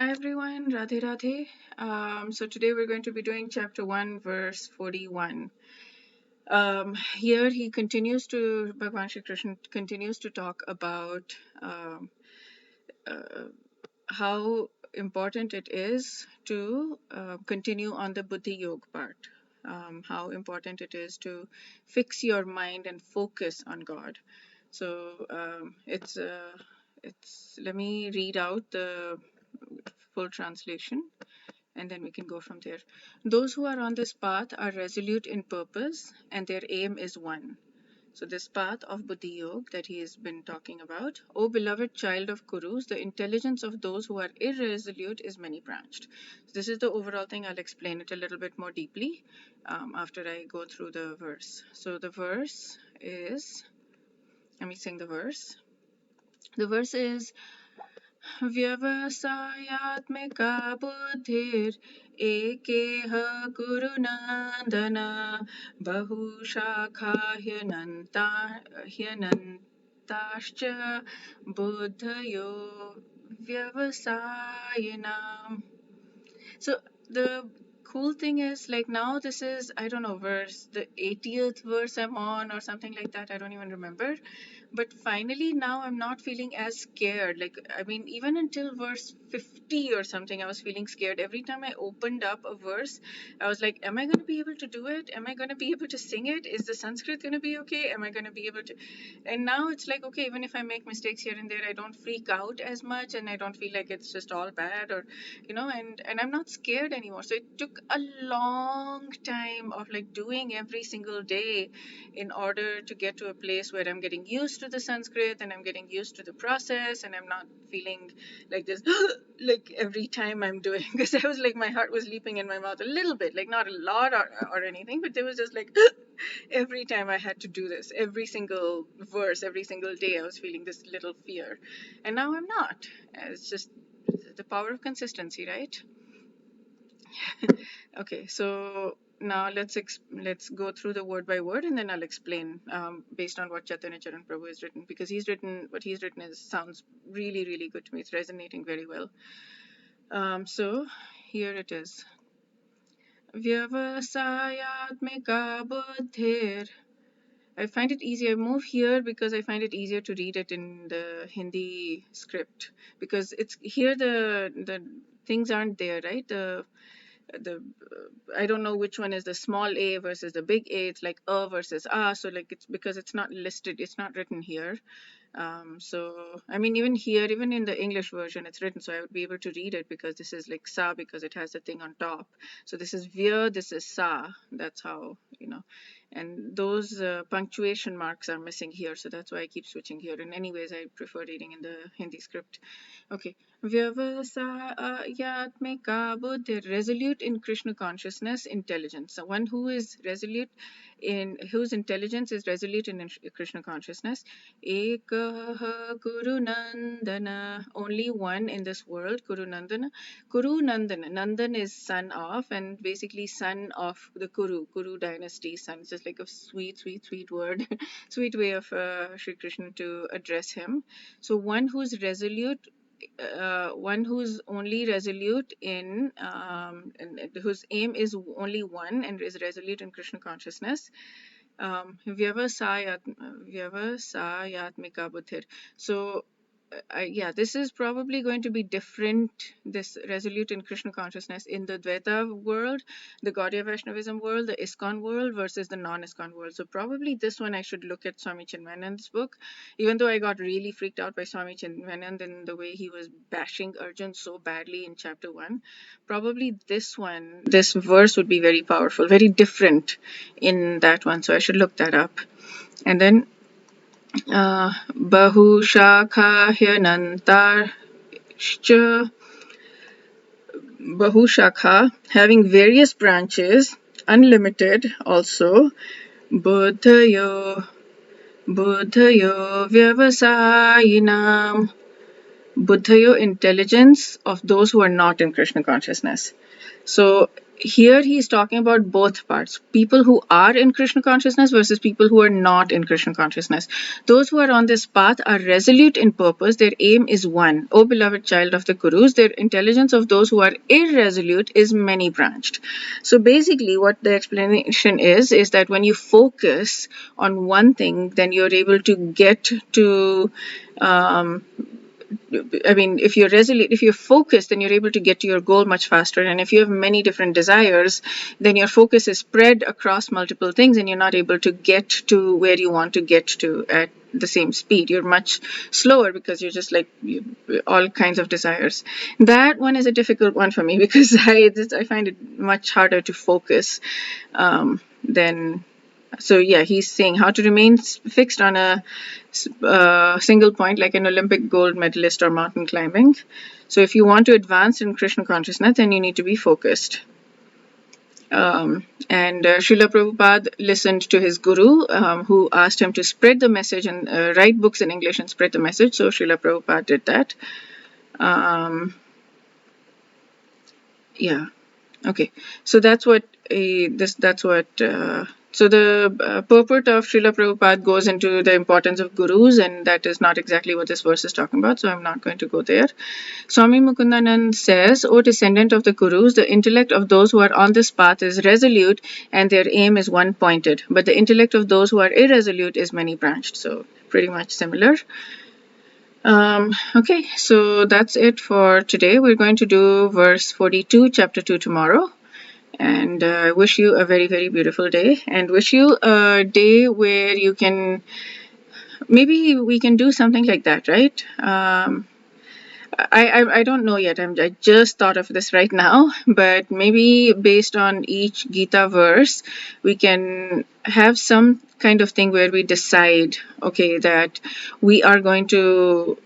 Hi everyone, Radhe Radhe. So today we're going to be doing chapter 1, verse 41. Here Bhagwan Shri Krishna continues to talk about um, uh, how important it is to continue on the Buddhi Yoga part. How important it is to fix your mind and focus on God. So let me read out the full translation and then we can go from there. Those who are on this path are resolute in purpose and their aim is one. So this path of Buddhi Yoga that he has been talking about. O beloved child of Kurus, the intelligence of those who are irresolute is many branched. So this is the overall thing. I'll explain it a little bit more deeply after I go through the verse. So the verse is, let me sing the verse. The verse is व्यवसायात्मिका बुद्धिर् एकेह कुरु नन्दन बहुशाखा ह्यनन्ताश्च बुद्धयो व्यवसायिनाम्. So the cool thing is, like, now this is, I don't know, verse the 80th verse I'm on or something like that. I don't even remember. But finally now I'm not feeling as scared. Like, I mean, even until verse 50 or something I was feeling scared. Every time I opened up a verse I was like, am I going to be able to do it? Am I going to be able to sing it? Is the Sanskrit going to be okay? Am I going to be able to? And now it's like, okay, even if I make mistakes here and there, I don't freak out as much and I don't feel like it's just all bad, or and I'm not scared anymore. So it took a long time of like doing every single day in order to get to a place where I'm getting used to the Sanskrit and I'm getting used to the process and I'm not feeling like this like every time I'm doing, because I was like, my heart was leaping in my mouth a little bit, like not a lot or anything, but there was just like every time I had to do this, every single verse, every single day I was feeling this little fear. And now I'm not. It's just the power of consistency, right? Okay, so now let's go through the word by word and then I'll explain based on what Chaitanya Charan Prabhu has written, because what he's written sounds really, really good to me. It's resonating very well. So here it is. Vyavasayatmika buddhir. I find it easier. I move here because I find it easier to read it in the Hindi script, because it's here the things aren't there, right? The I don't know which one is the small a versus the big A. It's like a versus a. So like, it's because it's not listed. It's not written here. So I mean, even here, even in the English version, it's written, so I would be able to read it because this is like sa, because it has the thing on top. So this is vya, this is sa. That's how, and those punctuation marks are missing here, so that's why I keep switching here. And anyways, I prefer reading in the Hindi script. Okay. Vyavasayatmika buddhi, resolute in Krishna consciousness, intelligence. So one who is resolute whose intelligence is resolute in Krishna consciousness. Ekaha Guru Nandana, only one in this world, Guru Nandana. Kuru Nandana, Nandan is son of, and basically son of the Kuru dynasty son. It's just like a sweet, sweet, sweet word, sweet way of Sri Krishna to address him. So one who's resolute, one who's only resolute and whose aim is only one and is resolute in Krishna consciousness. Vyavasayatmika buddhir. So yeah, this is probably going to be different, this resolute in Krishna consciousness, in the Dvaita world, the Gaudiya Vaishnavism world, the ISKCON world versus the non-ISKCON world. So probably this one I should look at Swami Chinmayanand's book, even though I got really freaked out by Swami Chinmayanand and the way he was bashing Arjun so badly in chapter 1. Probably this verse would be very powerful, very different in that one. So I should look that up. And then Bahushakha Bahushakha, having various branches, unlimited also. Buddhayo Vyavasayinam. Buddhayo, intelligence of those who are not in Krishna consciousness. So here he's talking about both parts, people who are in Krishna consciousness versus people who are not in Krishna consciousness. Those who are on this path are resolute in purpose, their aim is one. O beloved child of the Gurus, their intelligence of those who are irresolute is many branched. So basically what the explanation is that when you focus on one thing, then you're able to get to if you're resolute, if you're focused, then you're able to get to your goal much faster. And if you have many different desires, then your focus is spread across multiple things and you're not able to get to where you want to get to at the same speed. You're much slower because you're just like all kinds of desires. That one is a difficult one for me because I find it much harder to focus than. So yeah, he's saying how to remain fixed on a single point like an Olympic gold medalist or mountain climbing. So if you want to advance in Krishna consciousness, then you need to be focused. And Srila Prabhupada listened to his guru, who asked him to spread the message and write books in English and spread the message. So Srila Prabhupada did that. Yeah. Okay. So that's what so the purport of Srila Prabhupada goes into the importance of gurus, and that is not exactly what this verse is talking about, so I'm not going to go there. Swami Mukundanand says, O descendant of the gurus, the intellect of those who are on this path is resolute and their aim is one-pointed, but the intellect of those who are irresolute is many-branched. So pretty much similar. Okay, so that's it for today. We're going to do verse 42, chapter 2 tomorrow. And I wish you a very, very beautiful day, and wish you a day where you can, maybe we can do something like that, right? I don't know yet. I just thought of this right now, but maybe based on each Gita verse, we can have some kind of thing where we decide, okay, that we are going to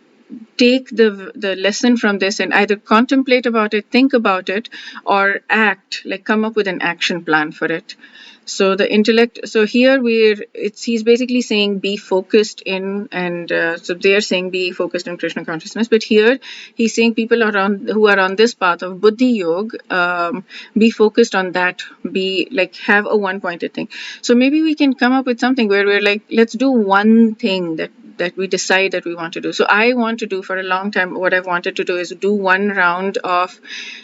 take the lesson from this and either contemplate about it, think about it, or act, like come up with an action plan for it. So the intellect, so here he's basically saying be focused in, and so they're saying be focused in Krishna consciousness, but here he's saying people who are on this path of Buddhi Yoga, be focused on that, be like have a one-pointed thing. So maybe we can come up with something where we're like, let's do one thing that we decide that we want to do. So I want to do for a long time, what I've wanted to do is do one round of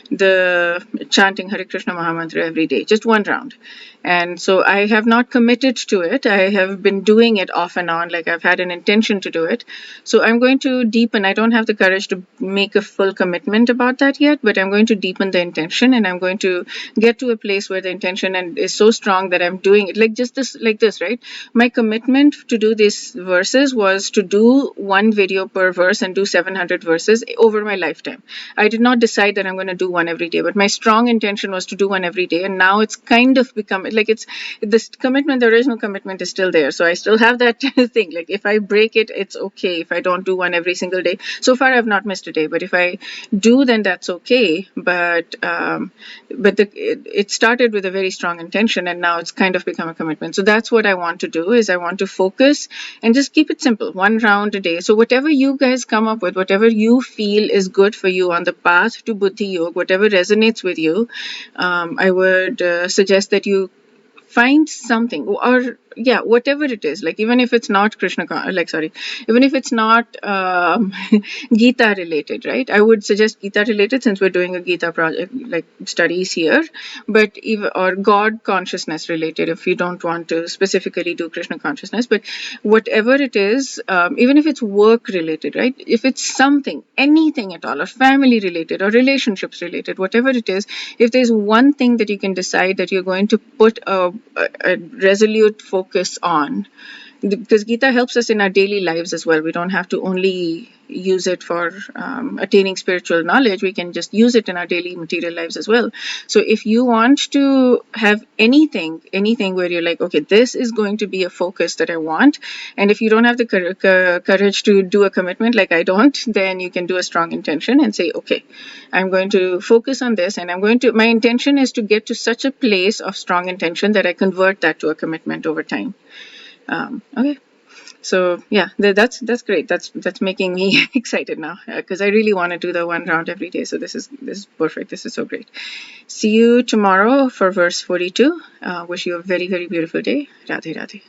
the chanting Hare Krishna Mahamantra every day, just one round. And so I have not committed to it. I have been doing it off and on, like I've had an intention to do it. So I'm going to deepen. I don't have the courage to make a full commitment about that yet, but I'm going to deepen the intention, and I'm going to get to a place where the intention is so strong that I'm doing it like this, right? My commitment to do these verses was to do one video per verse and do 700 verses over my lifetime. I did not decide that I'm going to do one every day, but my strong intention was to do one every day, and now it's kind of become like it's this commitment, the original commitment is still there. So I still have that thing, like if I break it, it's okay if I don't do one every single day. So far I've not missed a day, but if I do, then that's okay. But it started with a very strong intention, and now it's kind of become a commitment. So that's what I want to do, is I want to focus and just keep it simple, one round a day. So whatever you guys come up with, whatever you feel is good for you on the path to Buddhi Yoga, whatever resonates with you, I would suggest that you find something, or whatever it is, like even if it's not even if it's not Gita related, right? I would suggest Gita related, since we're doing a Gita project, like studies here, but or God consciousness related, if you don't want to specifically do Krishna consciousness. But whatever it is, even if it's work related, right? If it's something, anything at all, or family related, or relationships related, whatever it is, if there's one thing that you can decide that you're going to put a resolute focus on, because Gita helps us in our daily lives as well. We don't have to only use it for attaining spiritual knowledge. We can just use it in our daily material lives as well. So if you want to have anything where you're like, okay, this is going to be a focus that I want, and if you don't have the courage to do a commitment, like I don't, then you can do a strong intention and say, okay, I'm going to focus on this, and my intention is to get to such a place of strong intention that I convert that to a commitment over time. Okay. So yeah, that's great. That's making me excited now, because I really want to do the one round every day. So this is perfect. This is so great. See you tomorrow for verse 42. Wish you a very, very beautiful day. Radhe Radhe.